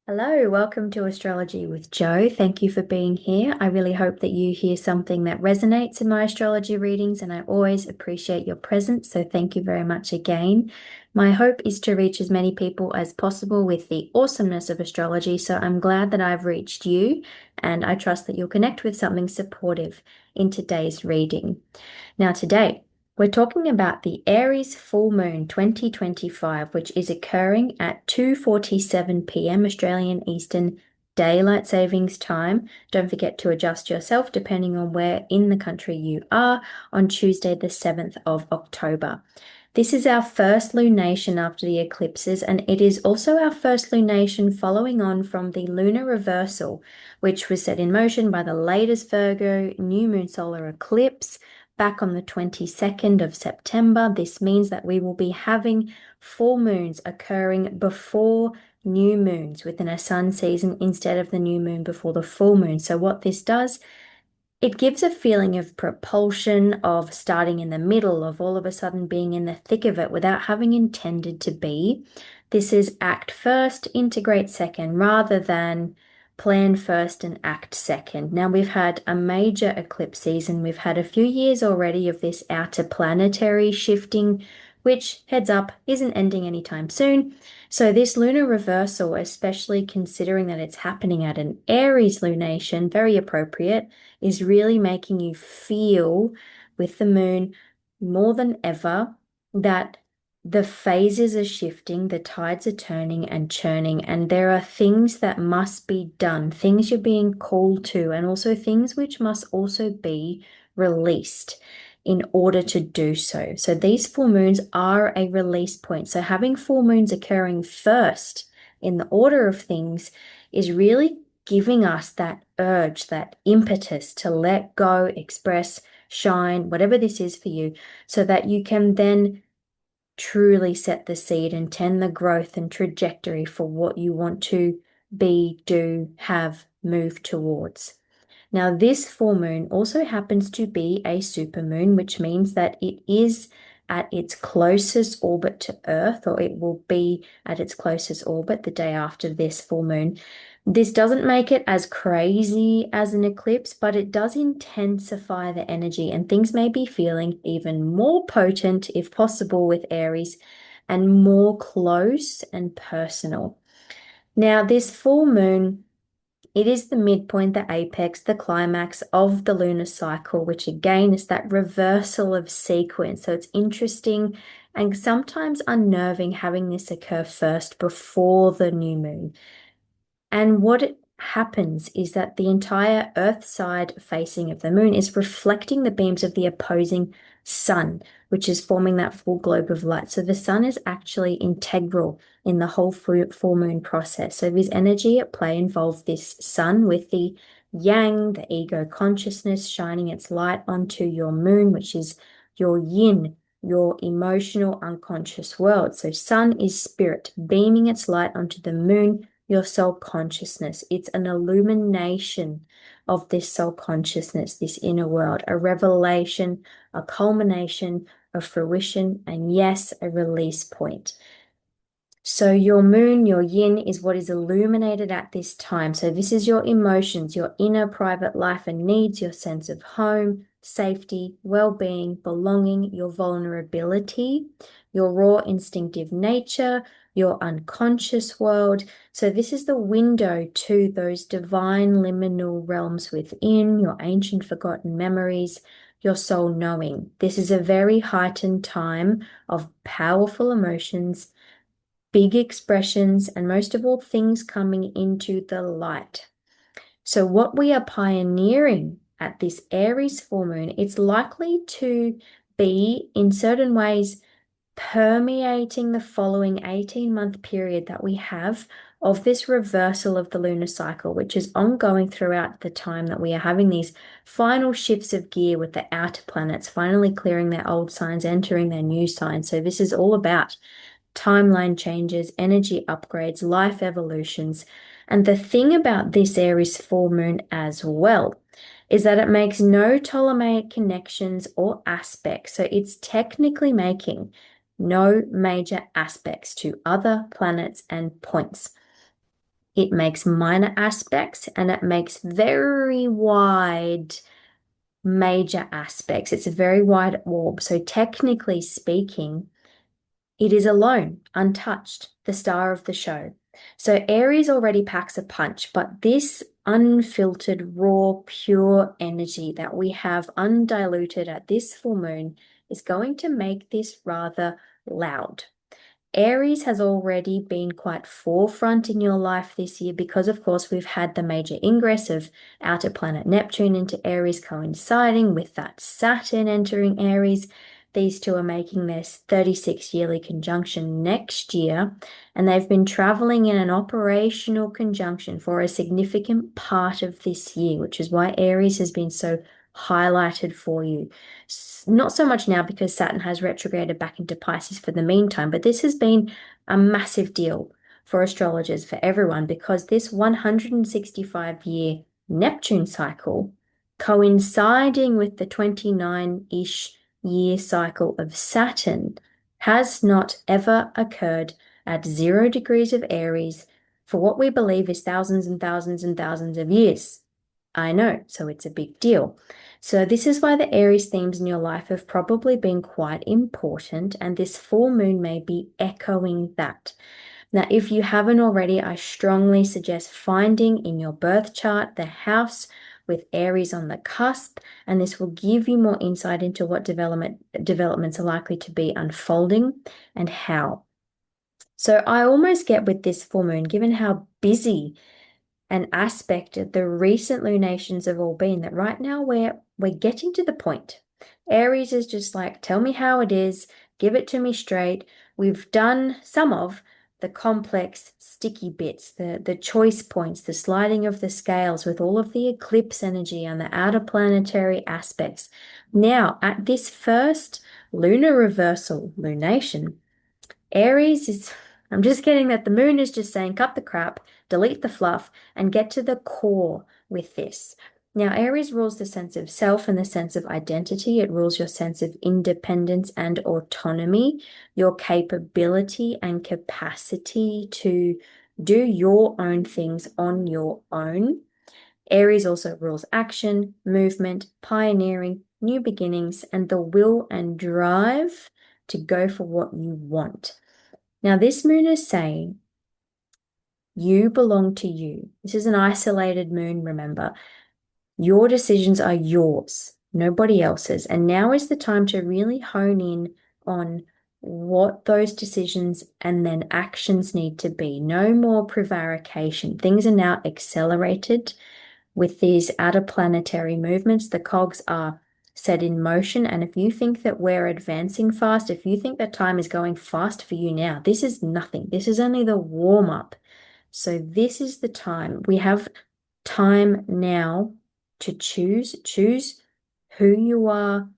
Hello, welcome to Astrology with Jo. Thank you for being here. I really hope that you hear something that resonates in my astrology readings, and I always appreciate your presence. So, thank you very much again. My hope is to reach as many people as possible with the awesomeness of astrology. So, I'm glad that I've reached you, and I trust that you'll connect with something supportive in today's reading. Now, today, we're talking about the Aries full moon 2025, which is occurring at 2:47 p.m. Australian Eastern Daylight Savings Time. Don't forget to adjust yourself depending on where in the country you are on Tuesday, the 7th of October. This is our first lunation after the eclipses, and it is also our first lunation following on from the lunar reversal, which was set in motion by the latest Virgo new moon solar eclipse back on the 22nd of September. This means that we will be having full moons occurring before new moons within a sun season instead of the new moon before the full moon. So what this does, it gives a feeling of propulsion, of starting in the middle, of all of a sudden being in the thick of it without having intended to be. This is act first, integrate second, rather than plan first and act second. Now, we've had a major eclipse season. We've had a few years already of this outer planetary shifting, which, heads up, isn't ending anytime soon. So this lunar reversal, especially considering that it's happening at an Aries lunation, very appropriate, is really making you feel with the moon more than ever that the phases are shifting, the tides are turning and churning, and there are things that must be done, things you're being called to, and also things which must also be released in order to do so. So these full moons are a release point. So having full moons occurring first in the order of things is really giving us that urge, that impetus to let go, express, shine, whatever this is for you, so that you can then truly set the seed and tend the growth and trajectory for what you want to be, do, have, move towards. Now, this full moon also happens to be a supermoon, which means that it is at its closest orbit to Earth, or it will be at its closest orbit the day after this full moon. This doesn't make it as crazy as an eclipse, but it does intensify the energy, and things may be feeling even more potent, if possible, with Aries and more close and personal. Now, this full moon, it is the midpoint, the apex, the climax of the lunar cycle, which again is that reversal of sequence. So it's interesting and sometimes unnerving having this occur first before the new moon. And what happens is that the entire Earth side facing of the moon is reflecting the beams of the opposing sun, which is forming that full globe of light. So the sun is actually integral in the whole full moon process. So this energy at play involves this sun with the yang, the ego consciousness, shining its light onto your moon, which is your yin, your emotional unconscious world. So sun is spirit beaming its light onto the moon, your soul consciousness. It's an illumination of this soul consciousness, this inner world, a revelation, a culmination, a fruition, and yes, a release point. So your moon, your yin, is what is illuminated at this time. So this is your emotions, your inner private life and needs, your sense of home, safety, well-being, belonging, your vulnerability, your raw instinctive nature, your unconscious world. So this is the window to those divine liminal realms within, your ancient forgotten memories, your soul knowing. This is a very heightened time of powerful emotions, big expressions, and most of all, things coming into the light. So what we are pioneering at this Aries full moon, it's likely to be in certain ways permeating the following 18-month period that we have of this reversal of the lunar cycle, which is ongoing throughout the time that we are having these final shifts of gear with the outer planets finally clearing their old signs, entering their new signs. So this is all about timeline changes, energy upgrades, life evolutions. And the thing about this Aries full moon as well is that it makes no Ptolemaic connections or aspects. So it's technically making no major aspects to other planets and points. It makes minor aspects and it makes very wide major aspects. It's a very wide orb. So technically speaking, it is alone, untouched, the star of the show. So Aries already packs a punch, but this unfiltered, raw, pure energy that we have undiluted at this full moon is going to make this rather loud. Aries has already been quite forefront in your life this year because, of course, we've had the major ingress of outer planet Neptune into Aries coinciding with that Saturn entering Aries. These two are making their 36 yearly conjunction next year, and they've been traveling in an operational conjunction for a significant part of this year, which is why Aries has been so highlighted for you. Not so much now because Saturn has retrograded back into Pisces for the meantime, but this has been a massive deal for astrologers, for everyone, because this 165-year Neptune cycle coinciding with the 29-ish year cycle of Saturn has not ever occurred at 0 degrees of Aries for what we believe is thousands and thousands and thousands of years. I know, so it's a big deal. So this is why the Aries themes in your life have probably been quite important, and this full moon may be echoing that. Now, if you haven't already, I strongly suggest finding in your birth chart the house with Aries on the cusp, and this will give you more insight into what developments are likely to be unfolding and how. So I almost get with this full moon, given how busy an aspect of the recent lunations have all been, that right now we're getting to the point. Aries is just like, tell me how it is, give it to me straight. We've done some of the complex, sticky bits, the choice points, the sliding of the scales with all of the eclipse energy and the outer planetary aspects. Now, at this first lunar reversal lunation, Aries is, I'm just getting that the moon is just saying, cut the crap, delete the fluff, and get to the core with this. Now, Aries rules the sense of self and the sense of identity. It rules your sense of independence and autonomy, your capability and capacity to do your own things on your own. Aries also rules action, movement, pioneering, new beginnings, and the will and drive to go for what you want. Now, this moon is saying you belong to you. This is an isolated moon, remember. Your decisions are yours, nobody else's. And now is the time to really hone in on what those decisions and then actions need to be. No more prevarication. Things are now accelerated with these outer planetary movements. The cogs are set in motion. And if you think that we're advancing fast, if you think that time is going fast for you now, this is nothing. This is only the warm up. So this is the time. We have time now to choose who you are,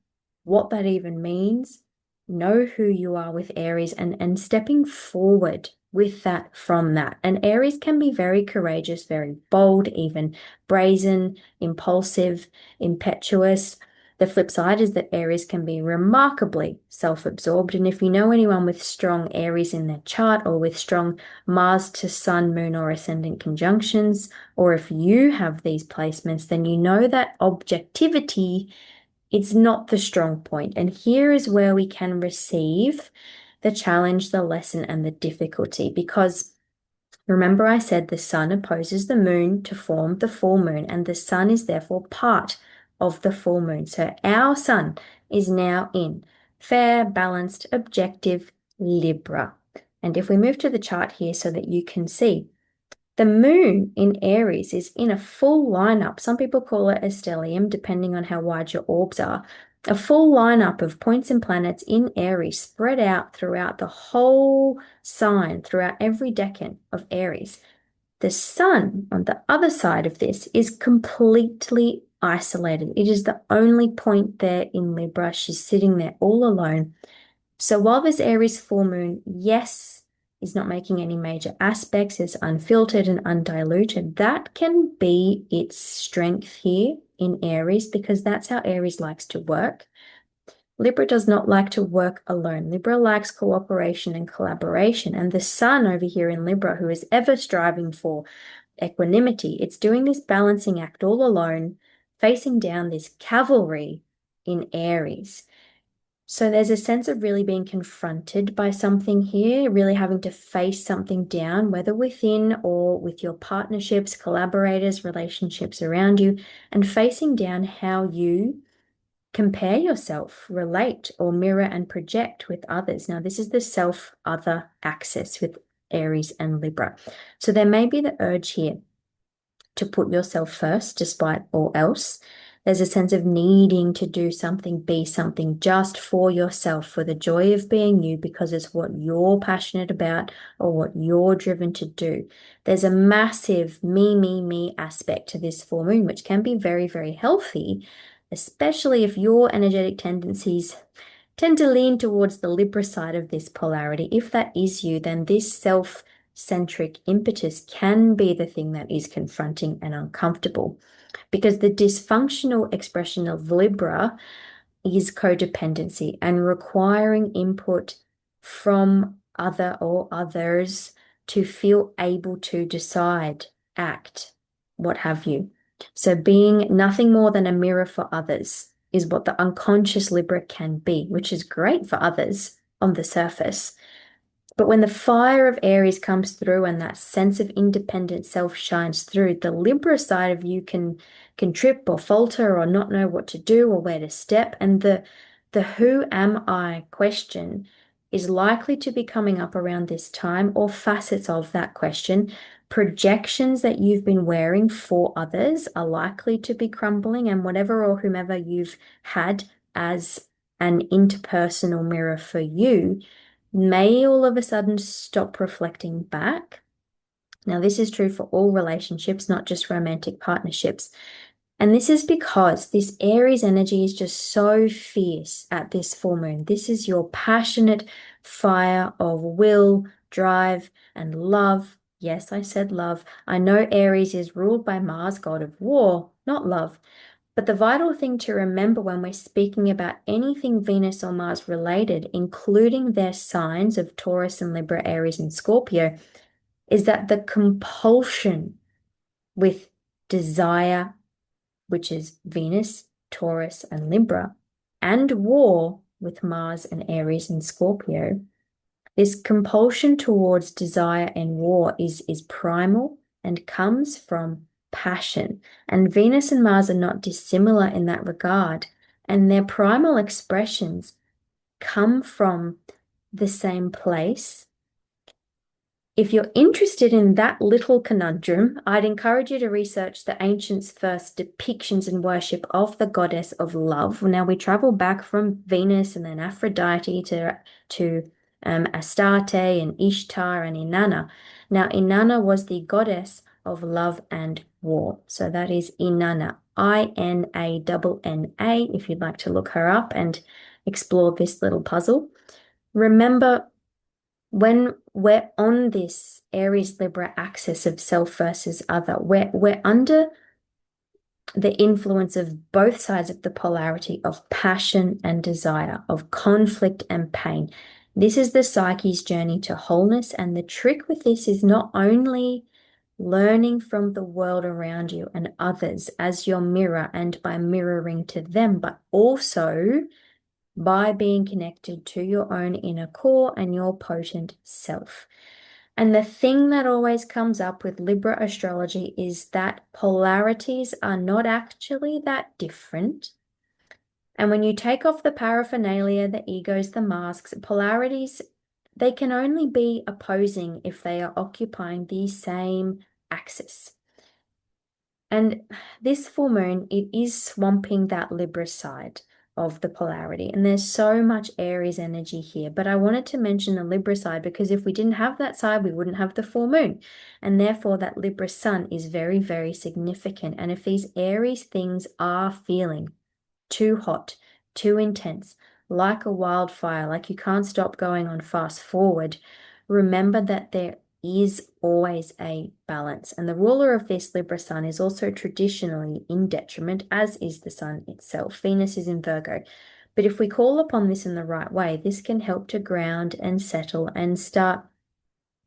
what that even means, know who you are with Aries, and stepping forward with that from that. And Aries can be very courageous, very bold, even brazen, impulsive, impetuous. The flip side is that Aries can be remarkably self-absorbed. And if you know anyone with strong Aries in their chart or with strong Mars to Sun, Moon, or Ascendant conjunctions, or if you have these placements, then you know that objectivity, it's not the strong point. And here is where we can receive the challenge, the lesson, and the difficulty. Because remember, I said the sun opposes the moon to form the full moon, and the sun is therefore part of the full moon. So our sun is now in fair, balanced, objective Libra. And if we move to the chart here so that you can see, the moon in Aries is in a full lineup. Some people call it a stellium, depending on how wide your orbs are. A full lineup of points and planets in Aries spread out throughout the whole sign, throughout every decan of Aries. The sun on the other side of this is completely isolated. It is the only point there in Libra. She's sitting there all alone. So while this Aries full moon, yes, is not making any major aspects, it's unfiltered and undiluted, that can be its strength here in Aries because that's how Aries likes to work. Libra does not like to work alone. Libra likes cooperation and collaboration. And the sun over here in Libra, who is ever striving for equanimity, it's doing this balancing act all alone, facing down this cavalry in Aries. So there's a sense of really being confronted by something here, really having to face something down, whether within or with your partnerships, collaborators, relationships around you, and facing down how you compare yourself, relate, or mirror and project with others. Now, this is the self-other axis with Aries and Libra. So there may be the urge here to put yourself first despite all else. There's a sense of needing to do something, be something just for yourself, for the joy of being you, because it's what you're passionate about or what you're driven to do. There's a massive me aspect to this full moon, which can be very, very healthy, especially if your energetic tendencies tend to lean towards the Libra side of this polarity. If that is you, then this self-centric impetus can be the thing that is confronting and uncomfortable, because the dysfunctional expression of Libra is codependency and requiring input from other or others to feel able to decide, act, what have you. So being nothing more than a mirror for others is what the unconscious Libra can be, which is great for others on the surface. But when the fire of Aries comes through and that sense of independent self shines through, the Libra side of you can trip or falter or not know what to do or where to step. And the who am I question is likely to be coming up around this time, or facets of that question. Projections that you've been wearing for others are likely to be crumbling, and whatever or whomever you've had as an interpersonal mirror for you may all of a sudden stop reflecting back. Now, this is true for all relationships, not just romantic partnerships. And this is because this Aries energy is just so fierce at this full moon. This is your passionate fire of will, drive, and love. Yes, I said love. I know Aries is ruled by Mars, god of war, not love. But the vital thing to remember when we're speaking about anything Venus or Mars related, including their signs of Taurus and Libra, Aries and Scorpio, is that the compulsion with desire, which is Venus, Taurus and Libra, and war with Mars and Aries and Scorpio, this compulsion towards desire and war is primal and comes from passion. And Venus and Mars are not dissimilar in that regard. And their primal expressions come from the same place. If you're interested in that little conundrum, I'd encourage you to research the ancients' first depictions and worship of the goddess of love. Now we travel back from Venus and then Aphrodite to Astarte and Ishtar and Inanna. Now Inanna was the goddess of love and war. So that is Inanna, Inanna, if you'd like to look her up and explore this little puzzle. Remember, when we're on this Aries Libra axis of self versus other, we're under the influence of both sides of the polarity of passion and desire, of conflict and pain. This is the psyche's journey to wholeness, and the trick with this is not only learning from the world around you and others as your mirror and by mirroring to them, but also by being connected to your own inner core and your potent self. And the thing that always comes up with Libra astrology is that polarities are not actually that different. And when you take off the paraphernalia, the egos, the masks, polarities, they can only be opposing if they are occupying the same axis. And this full moon, it is swamping that Libra side of the polarity. And there's so much Aries energy here. But I wanted to mention the Libra side because if we didn't have that side, we wouldn't have the full moon. And therefore, that Libra sun is very, very significant. And if these Aries things are feeling too hot, too intense, like a wildfire, like you can't stop going on fast forward, remember that there is always a balance. And the ruler of this Libra sun is also traditionally in detriment, as is the sun itself. Venus is in Virgo. But if we call upon this in the right way, this can help to ground and settle and start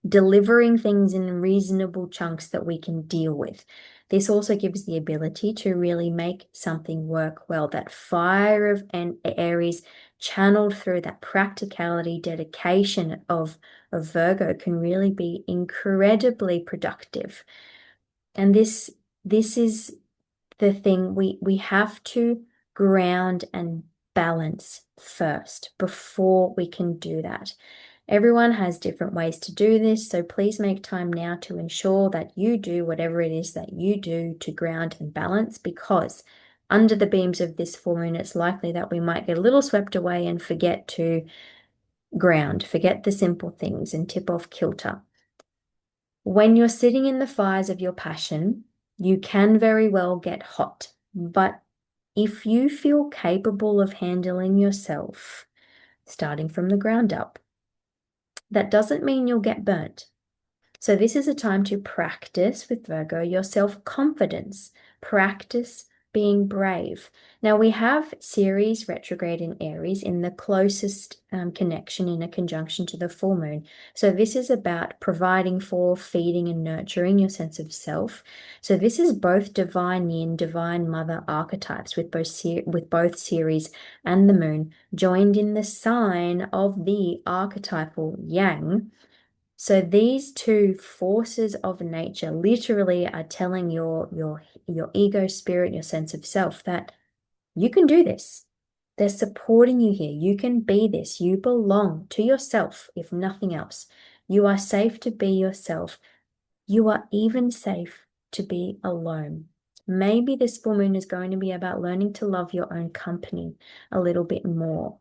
delivering things in reasonable chunks that we can deal with. This also gives the ability to really make something work well. That fire of Aries channeled through that practicality, dedication of Virgo can really be incredibly productive. And this is the thing, we have to ground and balance first before we can do that. Everyone has different ways to do this, so please make time now to ensure that you do whatever it is that you do to ground and balance, because under the beams of this full moon, it's likely that we might get a little swept away and forget to ground, forget the simple things, and tip off kilter. When you're sitting in the fires of your passion, you can very well get hot, but if you feel capable of handling yourself, starting from the ground up, that doesn't mean you'll get burnt. So this is a time to practice with Virgo your self-confidence. Practice being brave. Now we have Ceres retrograde in Aries in the closest connection in a conjunction to the full moon. So this is about providing for, feeding and nurturing your sense of self. So this is both divine yin, divine mother archetypes with both Ceres and the moon joined in the sign of the archetypal yang. So these two forces of nature literally are telling your ego spirit, your sense of self, that you can do this. They're supporting you here. You can be this. You belong to yourself, if nothing else. You are safe to be yourself. You are even safe to be alone. Maybe this full moon is going to be about learning to love your own company a little bit more,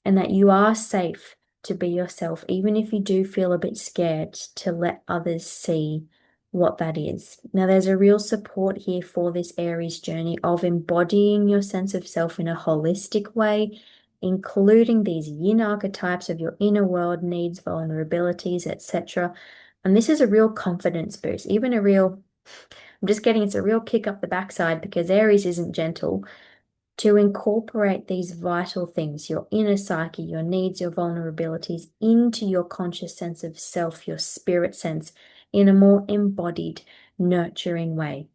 and that you are safe to be yourself, even if you do feel a bit scared to let others see what that is. Now, there's a real support here for this Aries journey of embodying your sense of self in a holistic way, including these yin archetypes of your inner world, needs, vulnerabilities, etc. And this is a real confidence boost, even a real, I'm just getting, it's a real kick up the backside, because Aries isn't gentle. To incorporate these vital things, your inner psyche, your needs, your vulnerabilities, into your conscious sense of self, your spirit sense, in a more embodied, nurturing way.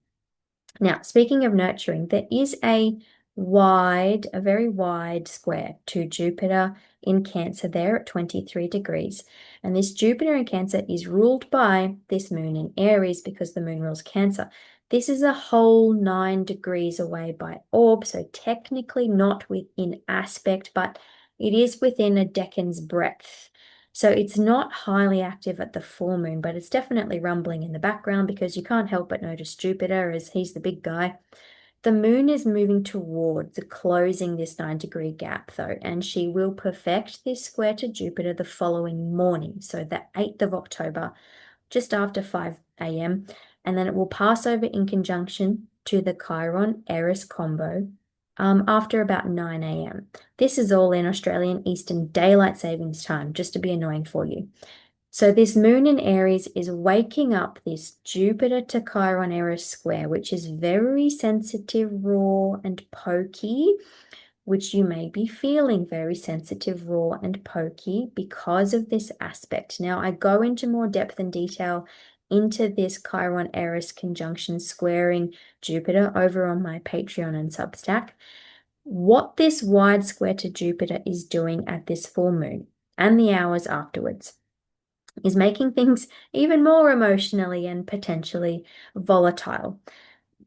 Now, speaking of nurturing, there is a very wide square to Jupiter in Cancer there at 23 degrees. And this Jupiter in Cancer is ruled by this moon in Aries, because the moon rules Cancer. This is a whole 9 degrees away by orb, so technically not within aspect, but it is within a decan's breadth. So it's not highly active at the full moon, but it's definitely rumbling in the background, because you can't help but notice Jupiter, as he's the big guy. The moon is moving towards closing this 9-degree gap, though, and she will perfect this square to Jupiter the following morning, so the 8th of October, just after 5 a.m., and then it will pass over in conjunction to the Chiron-Eris combo after about 9 a.m. This is all in Australian Eastern Daylight Savings Time, just to be annoying for you. So this moon in Aries is waking up this Jupiter to Chiron-Eris square, which is very sensitive, raw, and pokey, which you may be feeling very sensitive, raw, and pokey because of this aspect. Now, I go into more depth and detail into this Chiron-Eris conjunction squaring Jupiter over on my Patreon and Substack. What this wide square to Jupiter is doing at this full moon and the hours afterwards is making things even more emotionally and potentially volatile.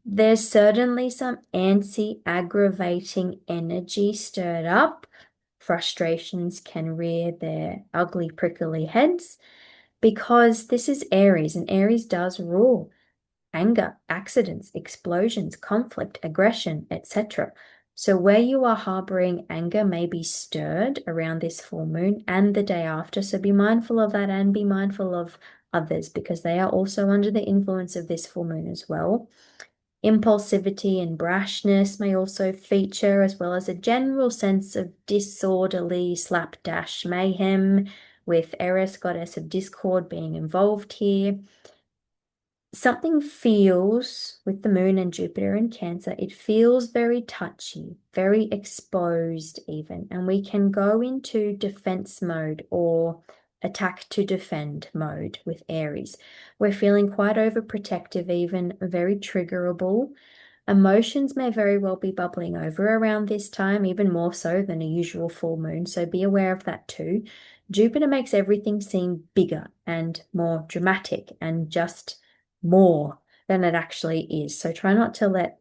There's certainly some antsy, aggravating energy stirred up. Frustrations can rear their ugly, prickly heads, because this is Aries, and Aries does rule anger, accidents, explosions, conflict, aggression, etc. So where you are harboring anger may be stirred around this full moon and the day after. So be mindful of that, and be mindful of others, because they are also under the influence of this full moon as well. Impulsivity and brashness may also feature, as well as a general sense of disorderly slapdash mayhem, with Eris, goddess of discord, being involved here. something feels with the moon and Jupiter in Cancer, it feels very touchy, very exposed even, and we can go into defense mode or attack to defend mode with Aries. We're feeling quite overprotective, even very triggerable. Emotions may very well be bubbling over around this time, even more so than a usual full moon, so be aware of that too. Jupiter makes everything seem bigger and more dramatic and just more than it actually is. So try not to let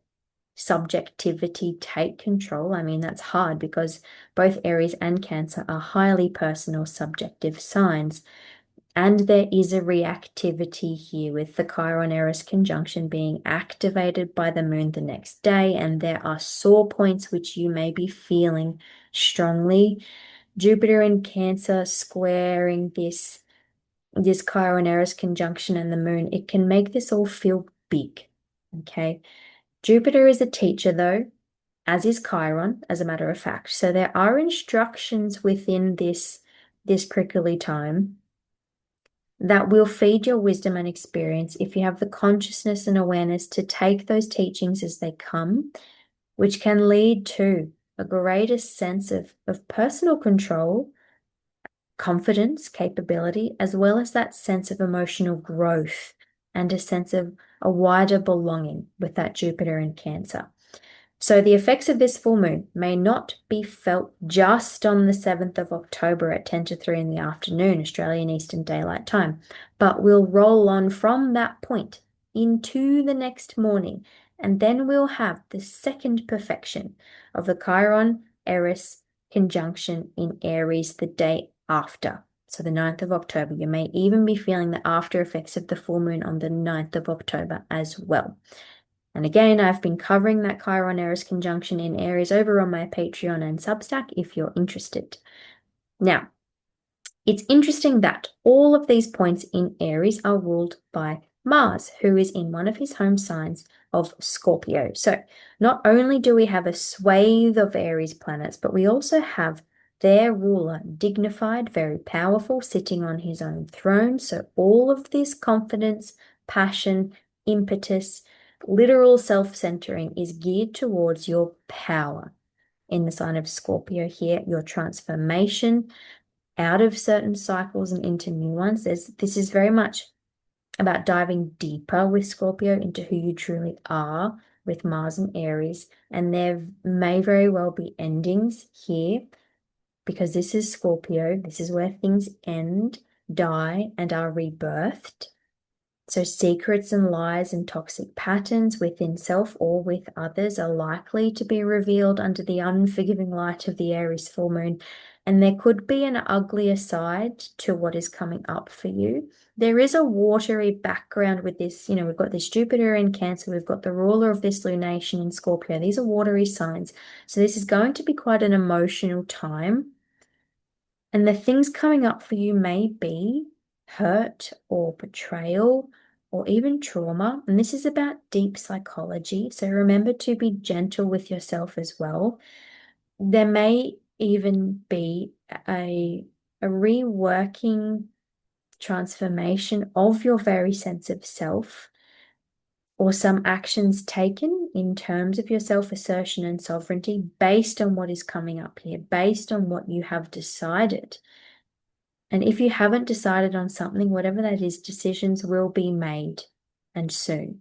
subjectivity take control. I mean, that's hard because both Aries and Cancer are highly personal, subjective signs. And there is a reactivity here with the Chiron-Eris conjunction being activated by the moon the next day, and there are sore points which you may be feeling strongly. Jupiter in Cancer squaring this Chiron-Eris conjunction and the moon, it can make this all feel big, okay? Jupiter is a teacher though, as is Chiron, as a matter of fact. So there are instructions within this prickly time that will feed your wisdom and experience if you have the consciousness and awareness to take those teachings as they come, which can lead to a greater sense of personal control, confidence, capability, as well as that sense of emotional growth and a sense of a wider belonging with that Jupiter in Cancer. So the effects of this full moon may not be felt just on the 7th of October at 10 to 3 in the afternoon, Australian Eastern Daylight Time, but will roll on from that point into the next morning. And then we'll have the second perfection of the Chiron-Eris conjunction in Aries the day after. So the 9th of October. You may even be feeling the after effects of the full moon on the 9th of October as well. And again, I've been covering that Chiron-Eris conjunction in Aries over on my Patreon and Substack if you're interested. Now, it's interesting that all of these points in Aries are ruled by Mars, who is in one of his home signs of Scorpio. So not only do we have a swathe of Aries planets, but we also have their ruler, dignified, very powerful, sitting on his own throne. So all of this confidence, passion, impetus, literal self-centering is geared towards your power in the sign of Scorpio here, your transformation out of certain cycles and into new ones. This is very much about diving deeper with Scorpio into who you truly are with Mars and Aries. And there may very well be endings here because this is Scorpio. This is where things end, die, and are rebirthed. So secrets and lies and toxic patterns within self or with others are likely to be revealed under the unforgiving light of the Aries full moon. And there could be an uglier side to what is coming up for you. There is a watery background with this. You know, we've got this Jupiter in Cancer. We've got the ruler of this lunation in Scorpio. These are watery signs. So this is going to be quite an emotional time. And the things coming up for you may be hurt or betrayal or even trauma. And this is about deep psychology. So remember to be gentle with yourself as well. There may even be a reworking transformation of your very sense of self or some actions taken in terms of your self-assertion and sovereignty based on what is coming up here, based on what you have decided. And if you haven't decided on something, whatever that is, decisions will be made, and soon.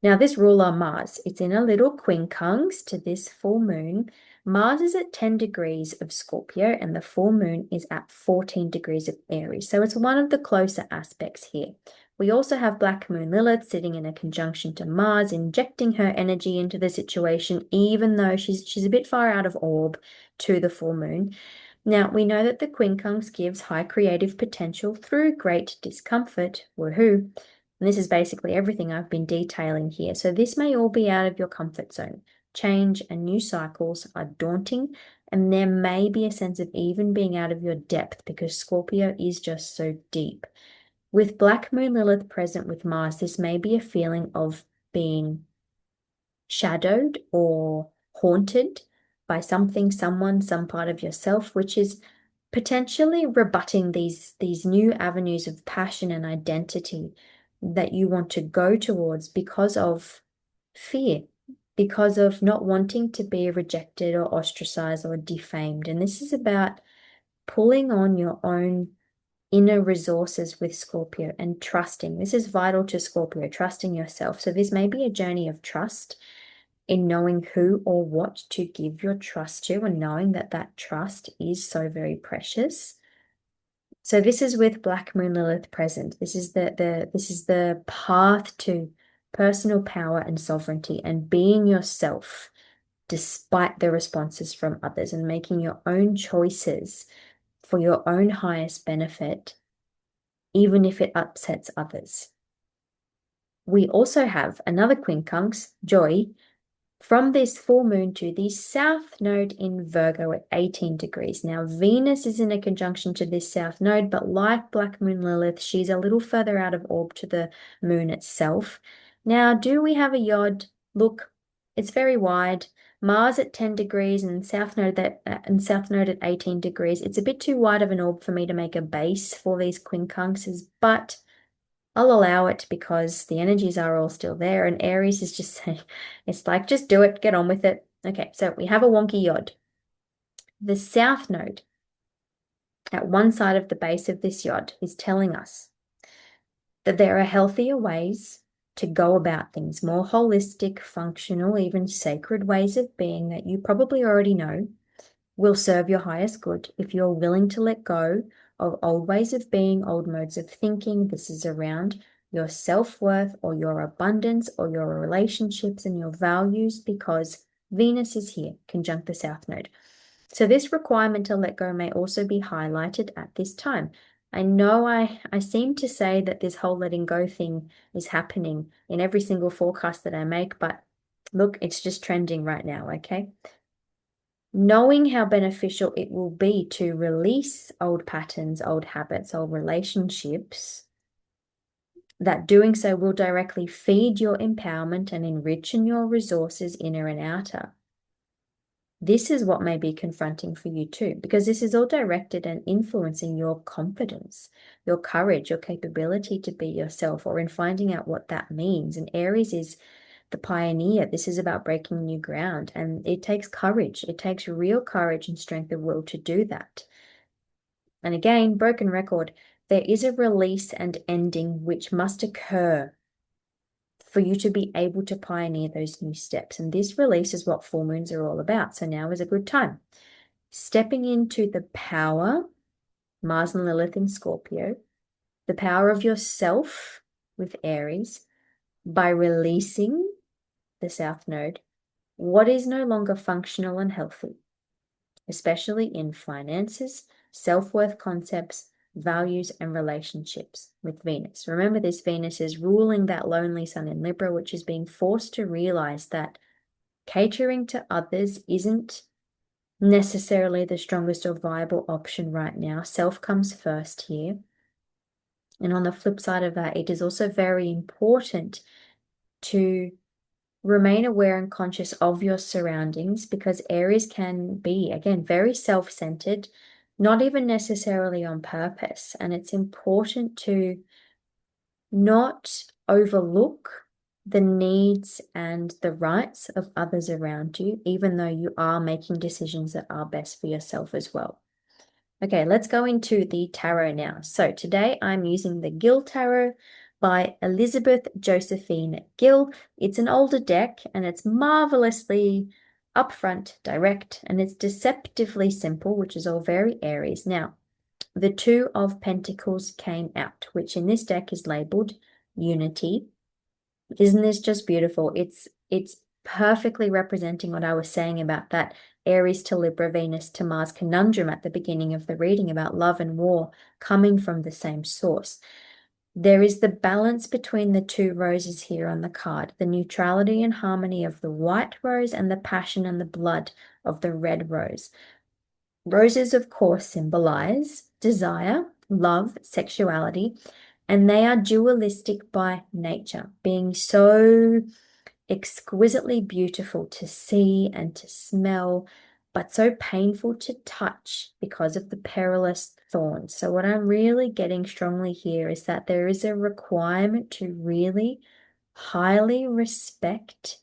Now, this ruler Mars, it's in a little quincunx to this full moon. Mars is at 10 degrees of Scorpio, and the full moon is at 14 degrees of Aries. So it's one of the closer aspects here. We also have Black Moon Lilith sitting in a conjunction to Mars, injecting her energy into the situation, even though she's a bit far out of orb to the full moon. Now, we know that the quincunx gives high creative potential through great discomfort. Woohoo! And this is basically everything I've been detailing here. So this may all be out of your comfort zone. Change and new cycles are daunting, and there may be a sense of even being out of your depth because Scorpio is just so deep. With Black Moon Lilith present with Mars, this may be a feeling of being shadowed or haunted by something, someone, some part of yourself, which is potentially rebutting these new avenues of passion and identity that you want to go towards because of fear, because of not wanting to be rejected or ostracized or defamed. And this is about pulling on your own inner resources with Scorpio and trusting. This is vital to Scorpio, trusting yourself. So this may be a journey of trust in knowing who or what to give your trust to, and knowing that that trust is so very precious. So this is with Black Moon Lilith present. This is the path to personal power and sovereignty and being yourself despite the responses from others, and making your own choices for your own highest benefit, even if it upsets others. We also have another quincunx, Joy, from this full moon to the south node in Virgo at 18 degrees. Now, Venus is in a conjunction to this south node, but like Black Moon Lilith, she's a little further out of orb to the moon itself. Now, do we have a yod? Look, it's very wide. Mars at 10 degrees and south node at 18 degrees. It's a bit too wide of an orb for me to make a base for these quincunxes, but I'll allow it because the energies are all still there, and Aries is just saying, it's like, just do it, get on with it. Okay, so we have a wonky yod. The south node at one side of the base of this yod is telling us that there are healthier ways to go about things, more holistic, functional, even sacred ways of being that you probably already know will serve your highest good if you're willing to let go of old ways of being, old modes of thinking. This is around your self-worth or your abundance or your relationships and your values, because Venus is here, conjunct the South Node. So this requirement to let go may also be highlighted at this time. I know I seem to say that this whole letting go thing is happening in every single forecast that I make, but look, it's just trending right now, okay? Knowing how beneficial it will be to release old patterns, old habits, old relationships, that doing so will directly feed your empowerment and enrich your resources, inner and outer. This is what may be confronting for you too, because this is all directed and influencing your confidence, your courage, your capability to be yourself, or in finding out what that means. And Aries is the pioneer. This is about breaking new ground, and it takes courage. It takes real courage and strength of will to do that. And again, broken record, there is a release and ending which must occur for you to be able to pioneer those new steps. And this release is what full moons are all about. So now is a good time. Stepping into the power, Mars and Lilith in Scorpio, the power of yourself with Aries, by releasing the South Node, what is no longer functional and healthy, especially in finances, self-worth concepts, values, and relationships with Venus. Remember, this Venus is ruling that lonely sun in Libra, which is being forced to realize that catering to others isn't necessarily the strongest or viable option right now. Self comes first here. And on the flip side of that, it is also very important to remain aware and conscious of your surroundings, because Aries can be, again, very self-centered, not even necessarily on purpose. And it's important to not overlook the needs and the rights of others around you, even though you are making decisions that are best for yourself as well. Okay, let's go into the tarot now. So today I'm using the Gill Tarot by Elizabeth Josephine Gill. It's an older deck and it's marvelously upfront, direct, and it's deceptively simple, which is all very Aries. Now, the Two of Pentacles came out, which in this deck is labeled Unity. Isn't this just beautiful? It's perfectly representing what I was saying about that Aries to Libra, Venus to Mars conundrum at the beginning of the reading about love and war coming from the same source. There is the balance between the two roses here on the card, the neutrality and harmony of the white rose and the passion and the blood of the red rose. Roses, of course, symbolize desire, love, sexuality, and they are dualistic by nature, being so exquisitely beautiful to see and to smell, but so painful to touch because of the perilous thorns. So what I'm really getting strongly here is that there is a requirement to really highly respect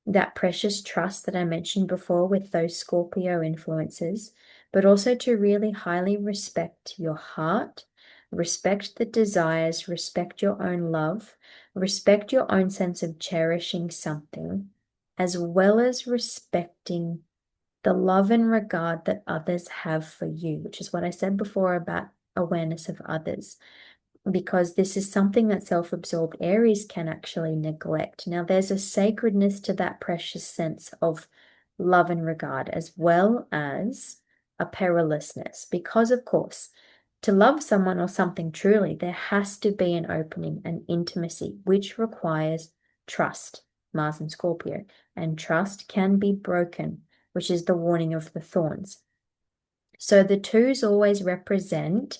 that precious trust that I mentioned before with those Scorpio influences, but also to really highly respect your heart, respect the desires, respect your own love, respect your own sense of cherishing something, as well as respecting the love and regard that others have for you, which is what I said before about awareness of others, because this is something that self-absorbed Aries can actually neglect. Now, there's a sacredness to that precious sense of love and regard, as well as a perilousness, because, of course, to love someone or something truly, there has to be an opening, an intimacy, which requires trust, Mars and Scorpio, and trust can be broken, which is the warning of the thorns. So the twos always represent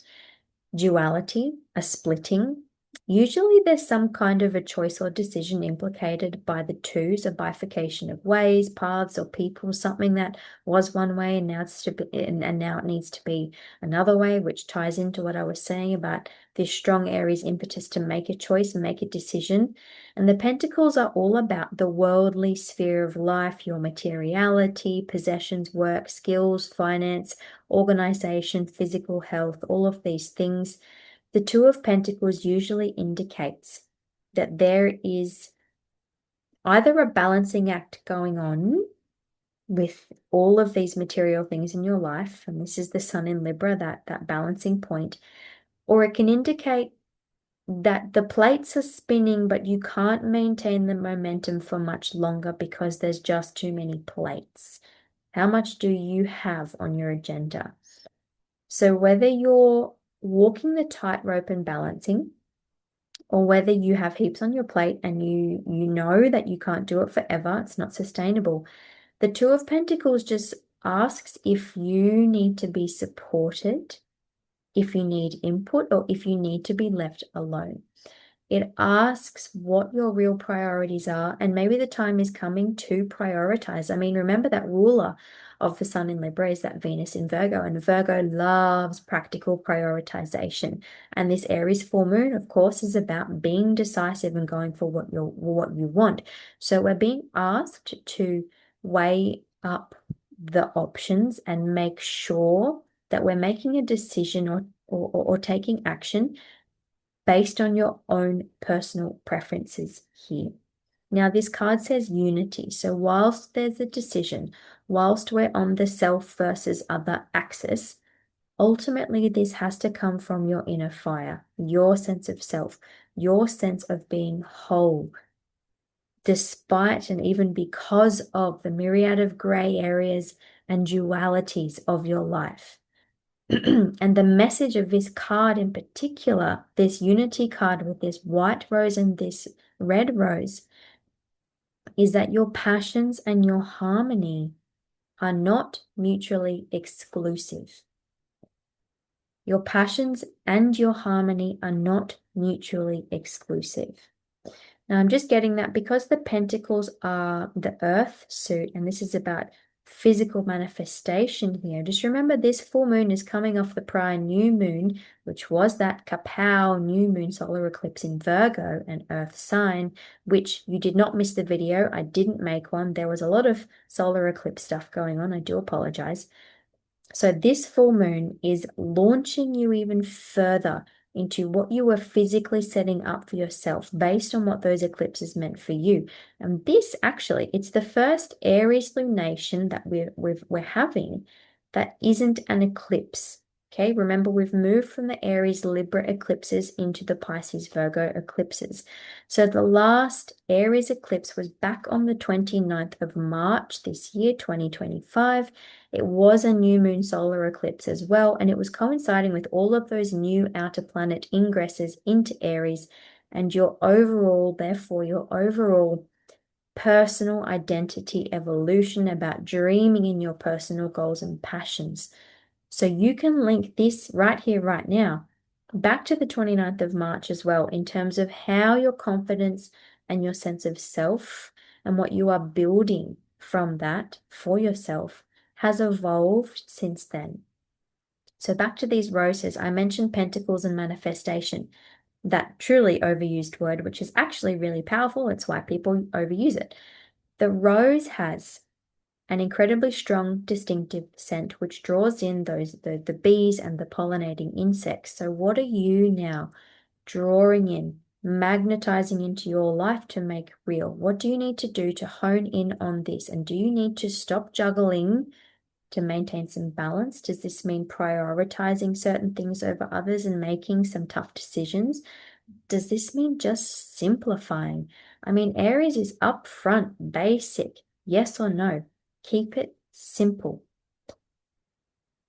duality, a splitting. Usually there's some kind of a choice or decision implicated by the twos, a bifurcation of ways, paths, or people, something that was one way and now it's to be, and now it needs to be another way, which ties into what I was saying about this strong Aries impetus to make a choice and make a decision. And the Pentacles are all about the worldly sphere of life, your materiality, possessions, work, skills, finance, organization, physical health, all of these things. The Two of Pentacles usually indicates that there is either a balancing act going on with all of these material things in your life, and this is the Sun in Libra, that balancing point, or it can indicate that the plates are spinning, but you can't maintain the momentum for much longer because there's just too many plates. How much do you have on your agenda? So whether you're walking the tightrope and balancing, or whether you have heaps on your plate and you know that you can't do it forever, it's not sustainable. The Two of Pentacles just asks if you need to be supported, if you need input, or if you need to be left alone. It asks what your real priorities are, and maybe the time is coming to prioritize. I mean, remember that ruler of the Sun in Libra is that Venus in Virgo, and Virgo loves practical prioritization. And this Aries full moon, of course, is about being decisive and going for what you want. So we're being asked to weigh up the options and make sure that we're making a decision or taking action based on your own personal preferences here. Now, this card says unity. So whilst there's a decision, whilst we're on the self versus other axis, ultimately this has to come from your inner fire, your sense of self, your sense of being whole, despite and even because of the myriad of gray areas and dualities of your life. And the message of this card in particular, this unity card with this white rose and this red rose, is that your passions and your harmony are not mutually exclusive. Your passions and your harmony are not mutually exclusive. Now, I'm just getting that because the Pentacles are the earth suit, and this is about physical manifestation here. Just remember this full moon is coming off the prior new moon, which was that kapow new moon solar eclipse in Virgo, an earth sign, which you did not miss the video. I didn't make one. There was a lot of solar eclipse stuff going on. I do apologize. So this full moon is launching you even further into what you were physically setting up for yourself based on what those eclipses meant for you. And this actually, it's the first Aries lunation that we're having that isn't an eclipse. Okay, remember we've moved from the Aries Libra eclipses into the Pisces Virgo eclipses. So the last Aries eclipse was back on the 29th of March this year, 2025. It was a new moon solar eclipse as well, and it was coinciding with all of those new outer planet ingresses into Aries and your overall, therefore, your overall personal identity evolution about dreaming in your personal goals and passions. So you can link this right here, right now, back to the 29th of March as well, in terms of how your confidence and your sense of self and what you are building from that for yourself has evolved since then. So back to these roses, I mentioned pentacles and manifestation, that truly overused word, which is actually really powerful. It's why people overuse it. The rose has an incredibly strong, distinctive scent, which draws in the bees and the pollinating insects. So what are you now drawing in, magnetizing into your life to make real? What do you need to do to hone in on this? And do you need to stop juggling to maintain some balance? Does this mean prioritizing certain things over others and making some tough decisions? Does this mean just simplifying? I mean, Aries is upfront, basic, yes or no. Keep it simple.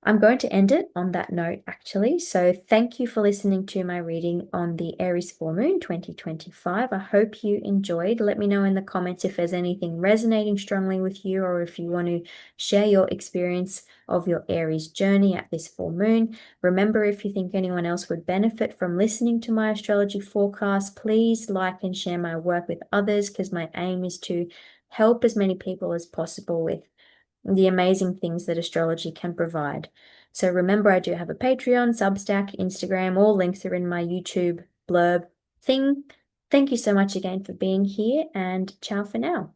I'm going to end it on that note, actually. So thank you for listening to my reading on the Aries full moon 2025. I hope you enjoyed. Let me know in the comments if there's anything resonating strongly with you, or if you want to share your experience of your Aries journey at this full moon. Remember, if you think anyone else would benefit from listening to my astrology forecast, please like and share my work with others, because my aim is to help as many people as possible with the amazing things that astrology can provide. So remember, I do have a Patreon, Substack, Instagram. All links are in my YouTube blurb thing. Thank you so much again for being here, and ciao for now.